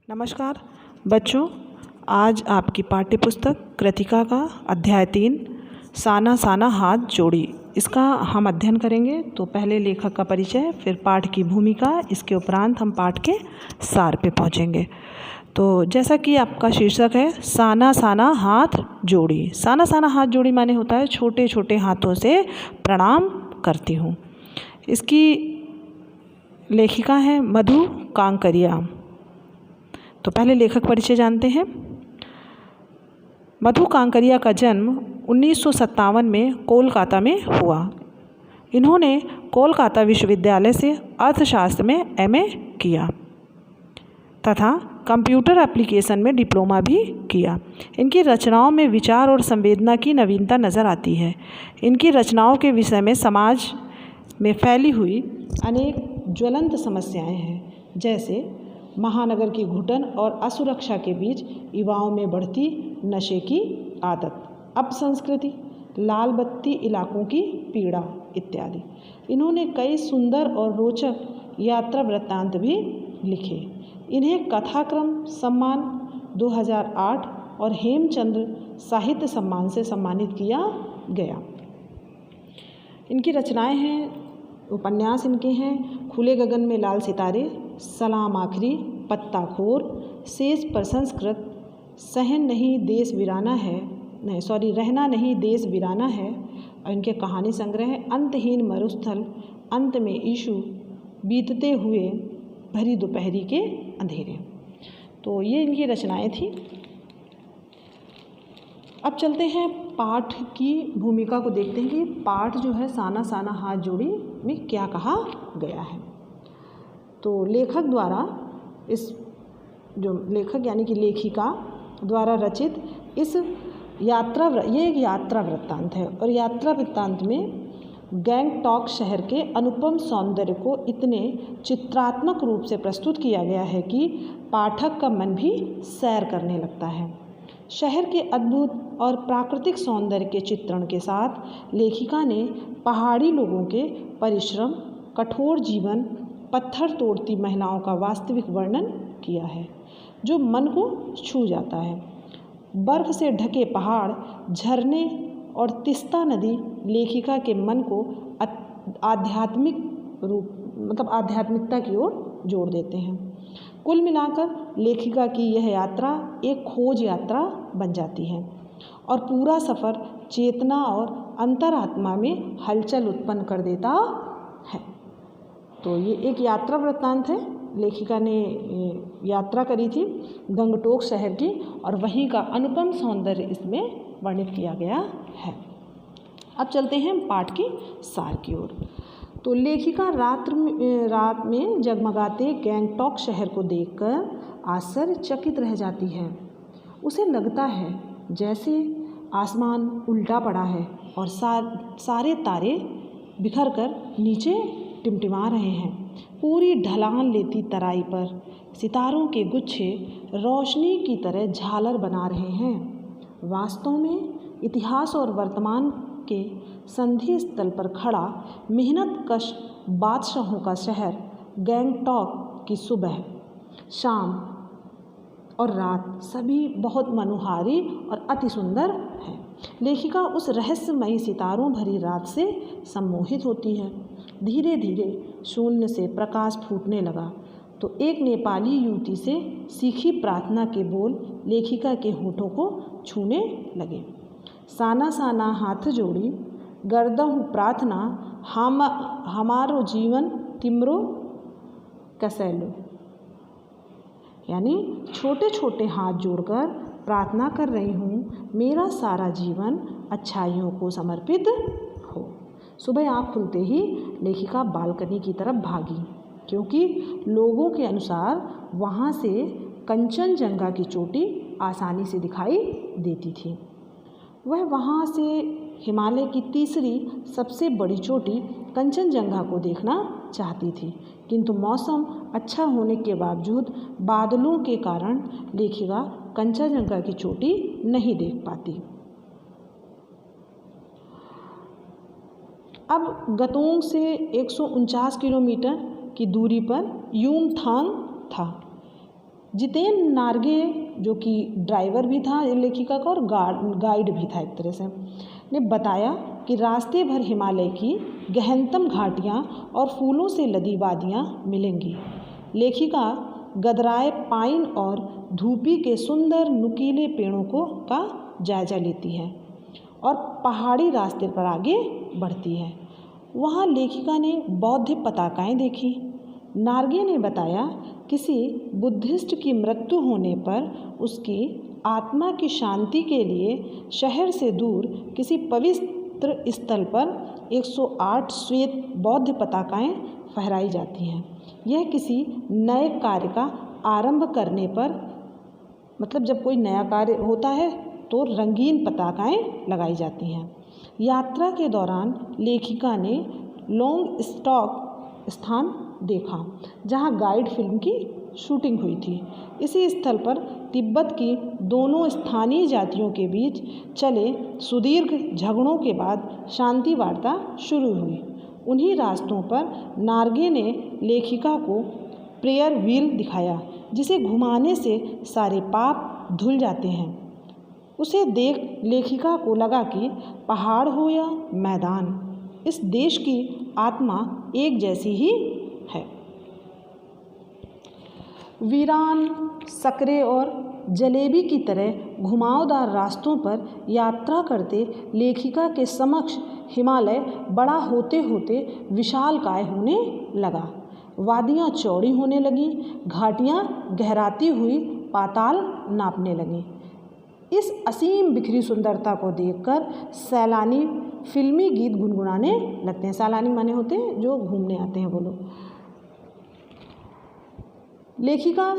नमस्कार बच्चों, आज आपकी पाठ्य पुस्तक कृतिका का अध्याय 3 साना साना हाथ जोड़ी इसका हम अध्ययन करेंगे। तो पहले लेखक का परिचय, फिर पाठ की भूमिका, इसके उपरांत हम पाठ के सार पे पहुंचेंगे। तो जैसा कि आपका शीर्षक है साना साना हाथ जोड़ी। साना साना हाथ जोड़ी माने होता है छोटे छोटे हाथों से प्रणाम करती हूँ। इसकी लेखिका है मधु कांकरिया। तो पहले लेखक परिचय जानते हैं। मधु कांकरिया का जन्म 1957 में कोलकाता में हुआ। इन्होंने कोलकाता विश्वविद्यालय से अर्थशास्त्र में एमए किया तथा कंप्यूटर एप्लीकेशन में डिप्लोमा भी किया। इनकी रचनाओं में विचार और संवेदना की नवीनता नज़र आती है। इनकी रचनाओं के विषय में समाज में फैली हुई अनेक ज्वलंत समस्याएं हैं, जैसे महानगर की घुटन और असुरक्षा के बीच युवाओं में बढ़ती नशे की आदत, अपसंस्कृति, लाल बत्ती इलाकों की पीड़ा इत्यादि। इन्होंने कई सुंदर और रोचक यात्रा वृत्तांत भी लिखे। इन्हें कथाक्रम सम्मान 2008 और हेमचंद्र साहित्य सम्मान से सम्मानित किया गया। इनकी रचनाएं हैं, उपन्यास इनके हैं खुले गगन में लाल सितारे, सलाम आखिरी, पत्ताखोर, शेष प्रसंस्कृत, सहन नहीं देश वीराना है, रहना नहीं देश वीराना है। और इनके कहानी संग्रह है अंतहीन मरुस्थल, अंत में ईशु, बीतते हुए भरी दोपहरी के अंधेरे। तो ये इनकी रचनाएं थी। अब चलते हैं पाठ की भूमिका को देखते हैं कि पाठ जो है साना साना हाथ जोड़ी में क्या कहा गया है। तो लेखक द्वारा लेखक यानी कि लेखिका द्वारा रचित ये एक यात्रा वृत्तांत है। और यात्रा वृत्तांत में गैंगटॉक शहर के अनुपम सौंदर्य को इतने चित्रात्मक रूप से प्रस्तुत किया गया है कि पाठक का मन भी सैर करने लगता है। शहर के अद्भुत और प्राकृतिक सौंदर्य के चित्रण के साथ लेखिका ने पहाड़ी लोगों के परिश्रम, कठोर जीवन, पत्थर तोड़ती महिलाओं का वास्तविक वर्णन किया है, जो मन को छू जाता है। बर्फ से ढके पहाड़, झरने और तिस्ता नदी लेखिका के मन को आध्यात्मिकता की ओर जोड़ देते हैं। कुल मिलाकर लेखिका की यह यात्रा एक खोज यात्रा बन जाती है और पूरा सफ़र चेतना और अंतरात्मा में हलचल उत्पन्न कर देता है। तो ये एक यात्रा वृत्तांत है। लेखिका ने यात्रा करी थी गंगटोक शहर की और वहीं का अनुपम सौंदर्य इसमें वर्णित किया गया है। अब चलते हैं पाठ की सार की ओर। तो लेखिका रात में जगमगाते गैंगटॉक शहर को देखकर आश्चर्यचकित रह जाती है। उसे लगता है जैसे आसमान उल्टा पड़ा है और सारे तारे बिखर कर नीचे टिमटिमा रहे हैं। पूरी ढलान लेती तराई पर सितारों के गुच्छे रोशनी की तरह झालर बना रहे हैं। वास्तव में इतिहास और वर्तमान के संधि स्थल पर खड़ा मेहनत कश बादशाहों का शहर गैंगटॉक की सुबह, शाम और रात सभी बहुत मनोहारी और अति सुंदर है। लेखिका उस रहस्यमयी सितारों भरी रात से सम्मोहित होती है। धीरे धीरे शून्य से प्रकाश फूटने लगा तो एक नेपाली युवती से सीखी प्रार्थना के बोल लेखिका के होठों को छूने लगे। साना साना हाथ जोड़ी गर्दहु प्रार्थना, हमारो जीवन तिम्रो कसैलो। यानी छोटे छोटे हाथ जोड़कर प्रार्थना कर रही हूँ, मेरा सारा जीवन अच्छाइयों को समर्पित हो। सुबह आँख खुलते ही लेखिका बालकनी की तरफ भागी, क्योंकि लोगों के अनुसार वहाँ से कंचनजंगा की चोटी आसानी से दिखाई देती थी। वह वहाँ से हिमालय की तीसरी सबसे बड़ी चोटी कंचनजंगा को देखना चाहती थी, किंतु मौसम अच्छा होने के बावजूद बादलों के कारण लेखिका कंचनजंगा की चोटी नहीं देख पाती। अब गतोंग से 149 किलोमीटर की दूरी पर यूमथांग था। जितेन नार्गे, जो कि ड्राइवर भी था लेखिका का और गाइड भी था एक तरह से, ने बताया कि रास्ते भर हिमालय की गहनतम घाटियाँ और फूलों से लदी वादियाँ मिलेंगी। लेखिका गदराए पाइन और धूपी के सुंदर नुकीले पेड़ों का जायजा लेती है और पहाड़ी रास्ते पर आगे बढ़ती है। वहाँ लेखिका ने बौद्ध पताकाएँ देखी। नार्गे ने बताया किसी बुद्धिस्ट की मृत्यु होने पर उसकी आत्मा की शांति के लिए शहर से दूर किसी पवित्र स्थल पर 108 श्वेत बौद्ध पताकाएँ फहराई जाती हैं। यह किसी नए कार्य का आरंभ करने पर, मतलब जब कोई नया कार्य होता है तो रंगीन पताकाएँ लगाई जाती हैं। यात्रा के दौरान लेखिका ने लॉन्ग स्टॉक स्थान देखा जहां गाइड फिल्म की शूटिंग हुई थी। इसी स्थल पर तिब्बत की दोनों स्थानीय जातियों के बीच चले सुदीर्घ झगड़ों के बाद शांति वार्ता शुरू हुई। उन्हीं रास्तों पर नार्गे ने लेखिका को प्रेयर व्हील दिखाया जिसे घुमाने से सारे पाप धुल जाते हैं। उसे देख लेखिका को लगा कि पहाड़ हो या मैदान, इस देश की आत्मा एक जैसी ही है। वीरान, सकरे और जलेबी की तरह घुमावदार रास्तों पर यात्रा करते लेखिका के समक्ष हिमालय बड़ा होते होते विशालकाय होने लगा। वादियाँ चौड़ी होने लगीं, घाटियाँ गहराती हुई पाताल नापने लगीं। इस असीम बिखरी सुंदरता को देखकर सैलानी फिल्मी गीत गुनगुनाने लगते हैं। सैलानी माने होते हैं जो घूमने आते हैं वो लोग। लेखिका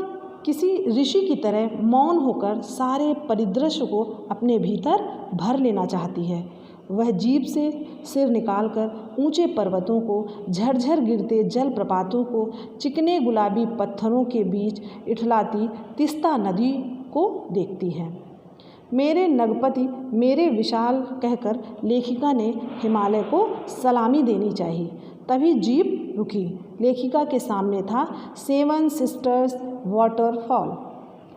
किसी ऋषि की तरह मौन होकर सारे परिदृश्य को अपने भीतर भर लेना चाहती है। वह जीभ से सिर निकालकर ऊंचे पर्वतों को, झरझर गिरते जलप्रपातों को, चिकने गुलाबी पत्थरों के बीच इठलाती तिस्ता नदी को देखती है। मेरे नगपति, मेरे विशाल कहकर लेखिका ने हिमालय को सलामी देनी चाहिए। तभी जीप रुकी। लेखिका के सामने था 7 सिस्टर्स वाटरफॉल।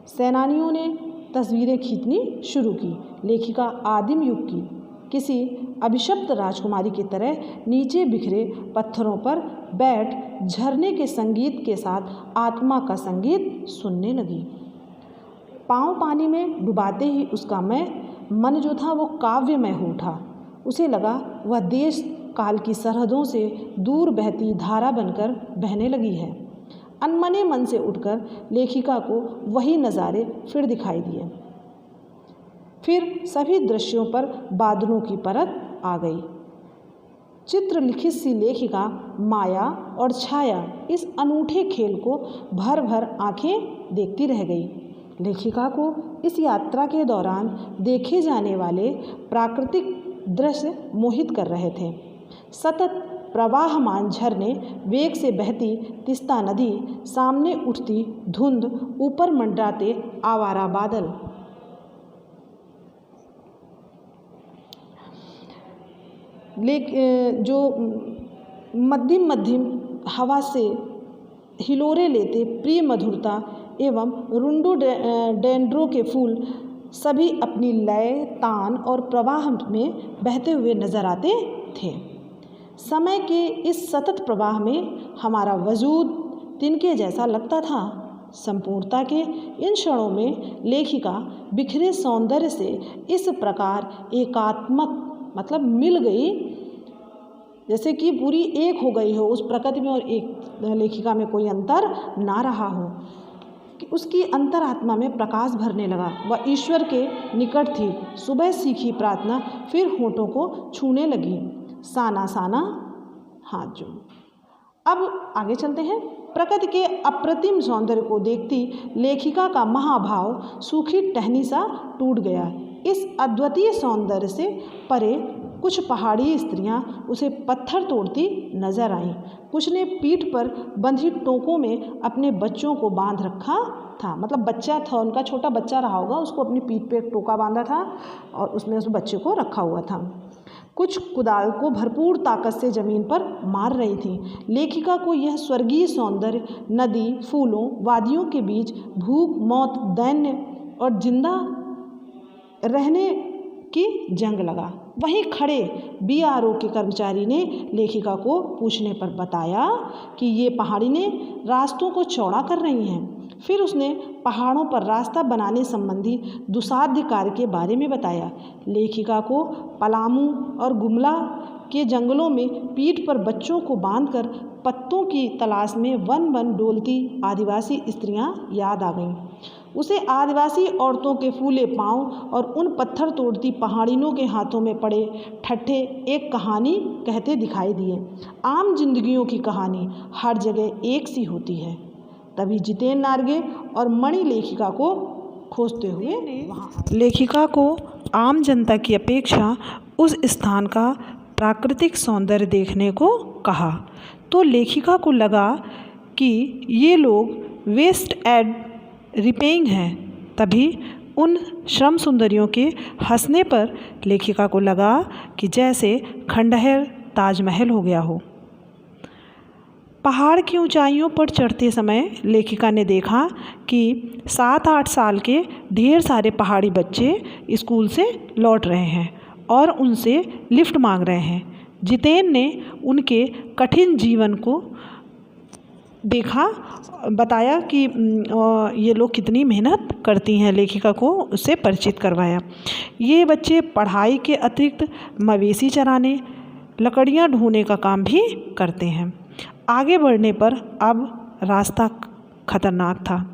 सैलानियों ने तस्वीरें खींचनी शुरू की। लेखिका आदिम युग की किसी अभिशप्त राजकुमारी की तरह नीचे बिखरे पत्थरों पर बैठ झरने के संगीत के साथ आत्मा का संगीत सुनने लगी। पाँव पानी में डुबाते ही उसका मन जो था वो काव्यमय हो उठा। उसे लगा वह देश काल की सरहदों से दूर बहती धारा बनकर बहने लगी है। अनमने मन से उठकर लेखिका को वही नज़ारे फिर दिखाई दिए। फिर सभी दृश्यों पर बादलों की परत आ गई। चित्रलिखित सी लेखिका माया और छाया इस अनूठे खेल को भर भर आंखें देखती रह गई। लेखिका को इस यात्रा के दौरान देखे जाने वाले प्राकृतिक दृश्य मोहित कर रहे थे। सतत प्रवाहमान झरने, वेग से बहती तिस्ता नदी, सामने उठती धुंध, ऊपर मंडराते आवारा बादल। जो मध्यम मध्यम हवा से हिलोरे लेते प्रिय मधुरता एवं रुंडोडेंड्रो के फूल सभी अपनी लय, तान और प्रवाह में बहते हुए नजर आते थे। समय के इस सतत प्रवाह में हमारा वजूद तिनके जैसा लगता था। संपूर्णता के इन क्षणों में लेखिका बिखरे सौंदर्य से इस प्रकार एकात्मक, मतलब मिल गई, जैसे कि पूरी एक हो गई हो उस प्रकृति में और एक लेखिका में कोई अंतर ना रहा हो, कि उसकी अंतरात्मा में प्रकाश भरने लगा। वह ईश्वर के निकट थी। सुबह सीखी प्रार्थना फिर होठों को छूने लगी। साना साना हाथ जो। अब आगे चलते हैं। प्रकृति के अप्रतिम सौंदर्य को देखती लेखिका का महाभाव सूखी टहनी सा टूट गया। इस अद्वितीय सौंदर्य से परे कुछ पहाड़ी स्त्रियां उसे पत्थर तोड़ती नजर आईं। कुछ ने पीठ पर बंधी टोकों में अपने बच्चों को बांध रखा था। मतलब बच्चा था उनका, छोटा बच्चा रहा होगा, उसको अपनी पीठ पे एक टोका बांधा था और उसमें उस बच्चे को रखा हुआ था। कुछ कुदाल को भरपूर ताकत से जमीन पर मार रही थीं। लेखिका को यह स्वर्गीय सौंदर्य, नदी, फूलों, वादियों के बीच भूख, मौत, दैन्य और जिंदा रहने की जंग लगा। वहीं खड़े BRO के कर्मचारी ने लेखिका को पूछने पर बताया कि ये पहाड़िनें रास्तों को चौड़ा कर रही हैं। फिर उसने पहाड़ों पर रास्ता बनाने संबंधी दुस्साध्य कार्य के बारे में बताया। लेखिका को पलामू और गुमला के जंगलों में पीठ पर बच्चों को बांधकर पत्तों की तलाश में वन वन डोलती आदिवासी स्त्रियां याद आ गईं। उसे आदिवासी औरतों के फूले पांव और उन पत्थर तोड़ती पहाड़िनों के हाथों में पड़े ठट्ठे एक कहानी कहते दिखाई दिए। आम जिंदगियों की कहानी हर जगह एक सी होती है। तभी जितेन नार्गे और मणि लेखिका को खोजते हुए वहाँ आए। लेखिका को आम जनता की अपेक्षा उस स्थान का प्राकृतिक सौंदर्य देखने को कहा तो लेखिका को लगा कि ये लोग वेस्ट एड रिपेइंग हैं। तभी उन श्रम सुंदरियों के हंसने पर लेखिका को लगा कि जैसे खंडहर ताजमहल हो गया हो। पहाड़ की ऊंचाइयों पर चढ़ते समय लेखिका ने देखा कि 7-8 साल के ढेर सारे पहाड़ी बच्चे स्कूल से लौट रहे हैं और उनसे लिफ्ट मांग रहे हैं। जितेन ने उनके कठिन जीवन को देखा, बताया कि ये लोग कितनी मेहनत करती हैं। लेखिका को उससे परिचित करवाया। ये बच्चे पढ़ाई के अतिरिक्त मवेशी चराने, लकड़ियाँ ढूंढने का काम भी करते हैं। आगे बढ़ने पर अब रास्ता खतरनाक था।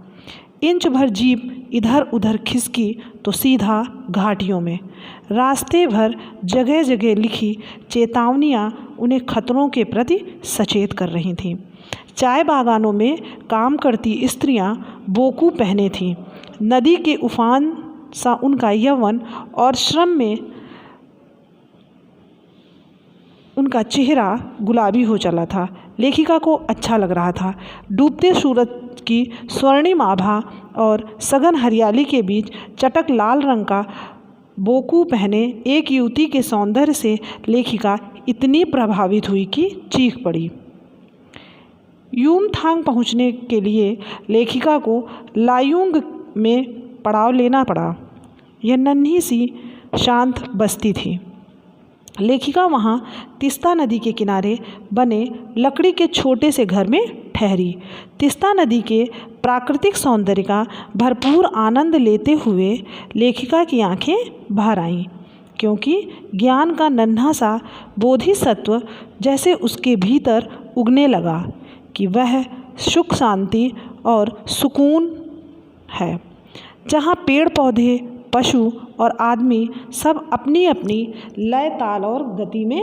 इंच भर जीप इधर उधर खिसकी तो सीधा घाटियों में। रास्ते भर जगह जगह लिखी चेतावनियाँ उन्हें खतरों के प्रति सचेत कर रही थीं। चाय बागानों में काम करती स्त्रियां बोकू पहने थीं। नदी के उफान सा उनका यौवन और श्रम में उनका चेहरा गुलाबी हो चला था। लेखिका को अच्छा लग रहा था। डूबते सूरज की स्वर्णिम आभा और सघन हरियाली के बीच चटक लाल रंग का बोकू पहने एक युवती के सौंदर्य से लेखिका इतनी प्रभावित हुई कि चीख पड़ी। यूमथांग पहुंचने के लिए लेखिका को लायुंग में पड़ाव लेना पड़ा। यह नन्ही सी शांत बस्ती थी। लेखिका वहाँ तीस्ता नदी के किनारे बने लकड़ी के छोटे से घर में ठहरी। तीस्ता नदी के प्राकृतिक सौंदर्य का भरपूर आनंद लेते हुए लेखिका की आंखें भर आईं, क्योंकि ज्ञान का नन्हा सा बोधिसत्व जैसे उसके भीतर उगने लगा कि वह सुख, शांति और सुकून है, जहाँ पेड़ पौधे, पशु और आदमी सब अपनी अपनी लय, ताल और गति में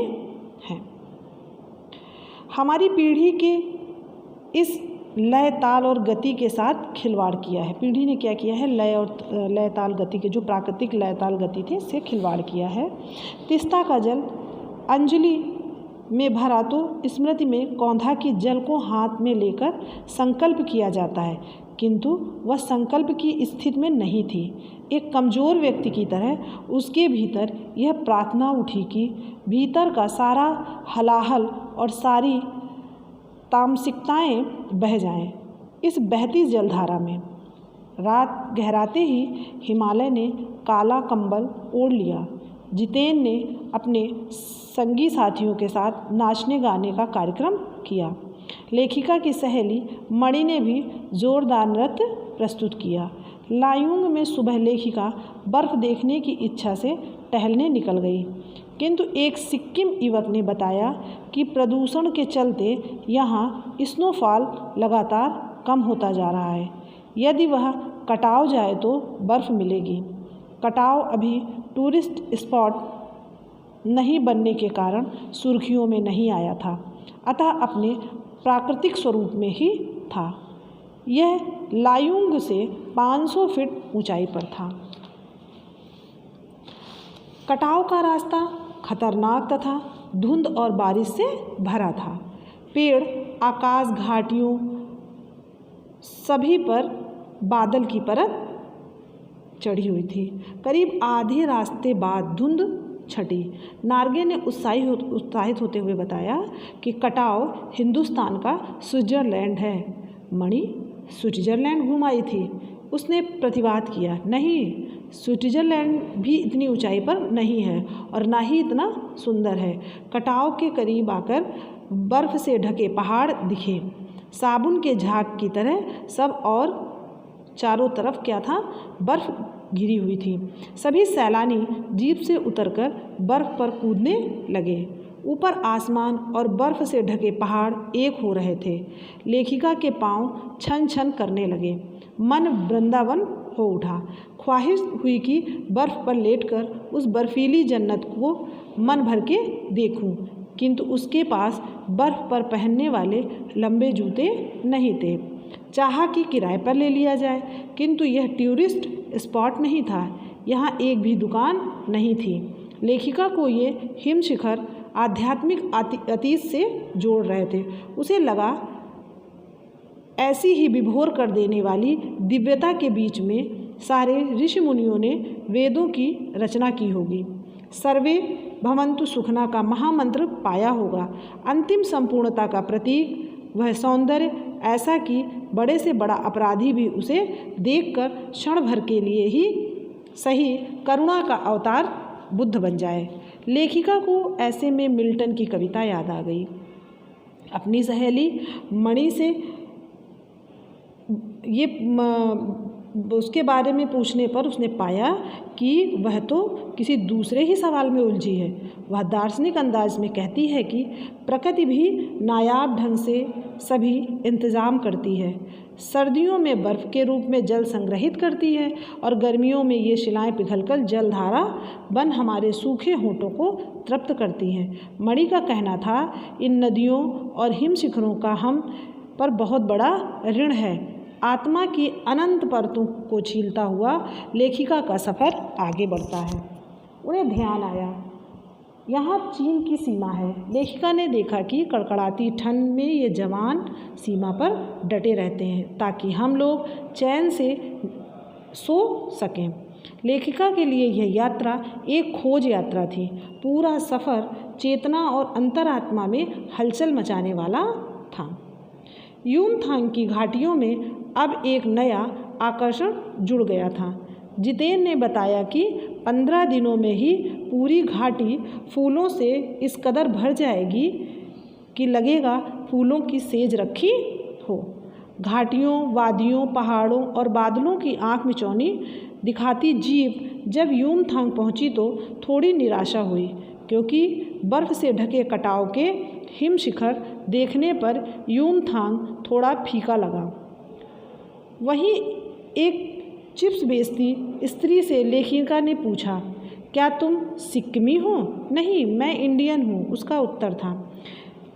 हैं। हमारी पीढ़ी के इस लय, ताल और गति के साथ खिलवाड़ किया है। पीढ़ी ने क्या किया है? लय ताल गति के जो प्राकृतिक लय ताल गति थे इससे खिलवाड़ किया है। तीस्ता का जल अंजलि में भरा तो स्मृति में कौंधा की जल को हाथ में लेकर संकल्प किया जाता है, किंतु वह संकल्प की स्थिति में नहीं थी। एक कमज़ोर व्यक्ति की तरह उसके भीतर यह प्रार्थना उठी कि भीतर का सारा हलाहल और सारी तामसिकताएं बह जाएं इस बहती जलधारा में। रात गहराते ही हिमालय ने काला कंबल ओढ़ लिया। जितेन ने अपने संगी साथियों के साथ नाचने गाने का कार्यक्रम किया। लेखिका की सहेली मणि ने भी जोरदार नृत्य प्रस्तुत किया। लायुंग में सुबह लेखिका बर्फ़ देखने की इच्छा से टहलने निकल गई, किंतु एक सिक्किम युवक ने बताया कि प्रदूषण के चलते यहाँ स्नोफॉल लगातार कम होता जा रहा है। यदि वह कटाव जाए तो बर्फ़ मिलेगी। कटाव अभी टूरिस्ट स्पॉट नहीं बनने के कारण सुर्खियों में नहीं आया था, अतः अपने प्राकृतिक स्वरूप में ही था। यह लायुंग से 500 फीट ऊंचाई पर था। कटाव का रास्ता खतरनाक तथा धुंध और बारिश से भरा था। पेड़, आकाश, घाटियों सभी पर बादल की परत चढ़ी हुई थी। करीब आधे रास्ते बाद धुंध छटी। नार्गे ने उत्साहित होते हुए बताया कि कटाव हिंदुस्तान का स्विट्ज़रलैंड है। मणि स्विट्ज़रलैंड घूम आई थी? उसने प्रतिवाद किया, नहीं, स्विट्ज़रलैंड भी इतनी ऊंचाई पर नहीं है और ना ही इतना सुंदर है। कटाव के करीब आकर बर्फ़ से ढके पहाड़ दिखे, साबुन के झाग की तरह सब, और चारों तरफ क्या था? बर्फ़ घिरी हुई थी। सभी सैलानी जीप से उतरकर बर्फ़ पर कूदने लगे। ऊपर आसमान और बर्फ़ से ढके पहाड़ एक हो रहे थे। लेखिका के पांव छन छन करने लगे। मन वृंदावन हो उठा। ख्वाहिश हुई कि बर्फ़ पर लेटकर उस बर्फीली जन्नत को मन भर के देखूं, किंतु उसके पास बर्फ़ पर पहनने वाले लंबे जूते नहीं थे। चाहा कि किराए पर ले लिया जाए, किंतु यह टूरिस्ट स्पॉट नहीं था। यहाँ एक भी दुकान नहीं थी। लेखिका को ये हिम शिखर आध्यात्मिक अतीत से जोड़ रहे थे। उसे लगा ऐसी ही विभोर कर देने वाली दिव्यता के बीच में सारे ऋषि मुनियों ने वेदों की रचना की होगी। सर्वे भवन्तु सुखना का महामंत्र पाया होगा। अंतिम संपूर्णता का प्रतीक वह सौंदर्य, ऐसा कि बड़े से बड़ा अपराधी भी उसे देखकर क्षण भर के लिए ही सही करुणा का अवतार बुद्ध बन जाए। लेखिका को ऐसे में मिल्टन की कविता याद आ गई। अपनी सहेली मणि से ये उसके बारे में पूछने पर उसने पाया कि वह तो किसी दूसरे ही सवाल में उलझी है। वह दार्शनिक अंदाज में कहती है कि प्रकृति भी नायाब ढंग से सभी इंतज़ाम करती है। सर्दियों में बर्फ़ के रूप में जल संग्रहित करती है और गर्मियों में ये शिलाएं पिघलकर जलधारा बन हमारे सूखे होठों को तृप्त करती हैं। मणि का कहना था, इन नदियों और हिम शिखरों का हम पर बहुत बड़ा ऋण है। आत्मा की अनंत परतों को छीलता हुआ लेखिका का सफ़र आगे बढ़ता है। उन्हें ध्यान आया, यहाँ चीन की सीमा है। लेखिका ने देखा कि कड़कड़ाती ठंड में ये जवान सीमा पर डटे रहते हैं ताकि हम लोग चैन से सो सकें। लेखिका के लिए यह यात्रा एक खोज यात्रा थी। पूरा सफ़र चेतना और अंतरात्मा में हलचल मचाने वाला था। यूमथांग की घाटियों में अब एक नया आकर्षण जुड़ गया था। जितेन ने बताया कि 15 दिनों में ही पूरी घाटी फूलों से इस कदर भर जाएगी कि लगेगा फूलों की सेज रखी हो। घाटियों, वादियों, पहाड़ों और बादलों की आँख मिचौनी दिखाती जीप जब यूमथांग पहुंची तो थोड़ी निराशा हुई, क्योंकि बर्फ़ से ढके कटाव के हिम शिखर देखने पर यूमथांग थोड़ा फीका लगा। वहीं एक चिप्स बेचती स्त्री से लेखिका ने पूछा, क्या तुम सिक्किमी हो? नहीं, मैं इंडियन हूँ, उसका उत्तर था।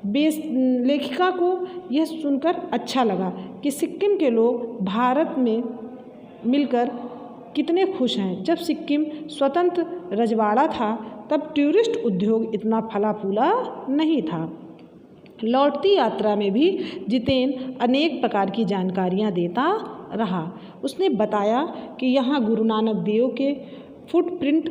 लेखिका को यह सुनकर अच्छा लगा कि सिक्किम के लोग भारत में मिलकर कितने खुश हैं। जब सिक्किम स्वतंत्र रजवाड़ा था तब टूरिस्ट उद्योग इतना फला फूला नहीं था। लौटती यात्रा में भी जितेन अनेक प्रकार की जानकारियां देता रहा। उसने बताया कि यहाँ गुरु नानक देव के फुटप्रिंट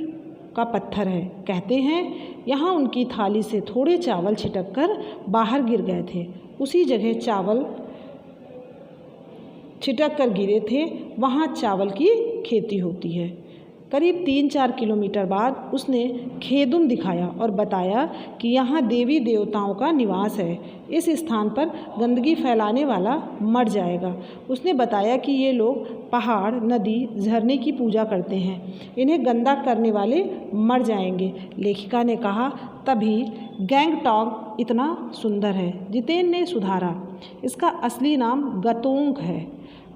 का पत्थर है। कहते हैं यहाँ उनकी थाली से थोड़े चावल छिटक कर बाहर गिर गए थे। उसी जगह चावल छिटक कर गिरे थे, वहाँ चावल की खेती होती है। करीब 3-4 किलोमीटर बाद उसने खेदुम दिखाया और बताया कि यहाँ देवी देवताओं का निवास है। इस स्थान पर गंदगी फैलाने वाला मर जाएगा। उसने बताया कि ये लोग पहाड़, नदी, झरने की पूजा करते हैं। इन्हें गंदा करने वाले मर जाएंगे। लेखिका ने कहा, तभी गैंगटॉक इतना सुंदर है। जितेन ने सुधारा, इसका असली नाम गतोंग है।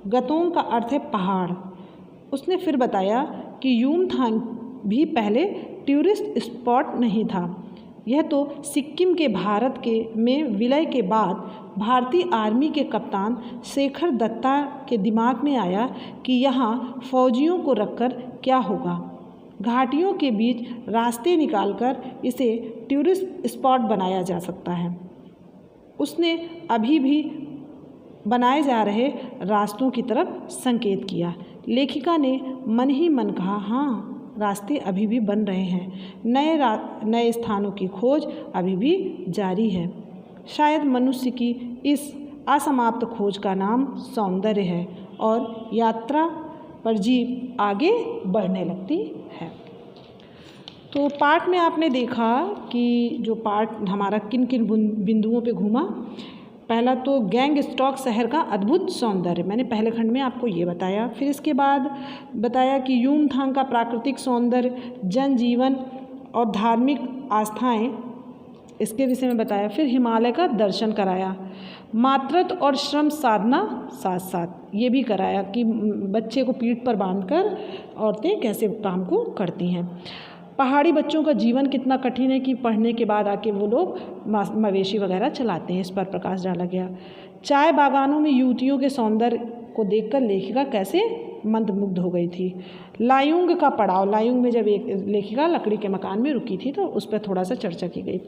गतोंग का अर्थ है पहाड़। उसने फिर बताया कि यूमथांग भी पहले टूरिस्ट स्पॉट नहीं था। यह तो सिक्किम के भारत के में विलय के बाद भारतीय आर्मी के कप्तान शेखर दत्ता के दिमाग में आया कि यहाँ फौजियों को रखकर क्या होगा। घाटियों के बीच रास्ते निकालकर इसे टूरिस्ट स्पॉट बनाया जा सकता है। उसने अभी भी बनाए जा रहे रास्तों की तरफ संकेत किया। लेखिका ने मन ही मन कहा, हाँ, रास्ते अभी भी बन रहे हैं, नए स्थानों की खोज अभी भी जारी है। शायद मनुष्य की इस असमाप्त खोज का नाम सौंदर्य है और यात्रा पर जीव आगे बढ़ने लगती है। तो पाठ में आपने देखा कि जो पाठ हमारा किन किन बिंदुओं पे घूमा। पहला तो गैंगस्टॉक शहर का अद्भुत सौंदर्य, मैंने पहले खंड में आपको ये बताया। फिर इसके बाद बताया कि यूमथांग का प्राकृतिक सौंदर्य, जनजीवन और धार्मिक आस्थाएं, इसके विषय में बताया। फिर हिमालय का दर्शन कराया। मातृत्व और श्रम साधना साथ साथ ये भी कराया कि बच्चे को पीठ पर बांधकर औरतें कैसे काम को करती हैं। पहाड़ी बच्चों का जीवन कितना कठिन है कि पढ़ने के बाद आके वो लोग मवेशी वगैरह चलाते हैं, इस पर प्रकाश डाला गया। चाय बागानों में युवतियों के सौंदर्य को देखकर लेखिका कैसे मंत्रमुग्ध हो गई थी। लायुंग का पड़ाव, लायुंग में जब एक लेखिका लकड़ी के मकान में रुकी थी तो उस पर थोड़ा सा चर्चा की गई।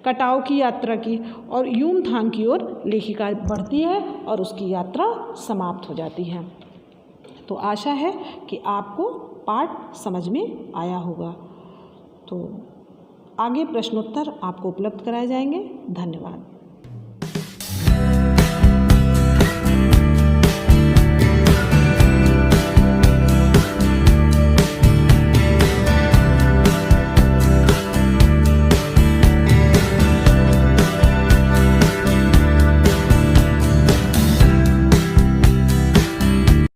कटाव की यात्रा की और यूमथांग की ओर लेखिका बढ़ती है और उसकी यात्रा समाप्त हो जाती है। तो आशा है कि आपको पाठ समझ में आया होगा। तो आगे प्रश्नोत्तर आपको उपलब्ध कराए जाएंगे। धन्यवाद।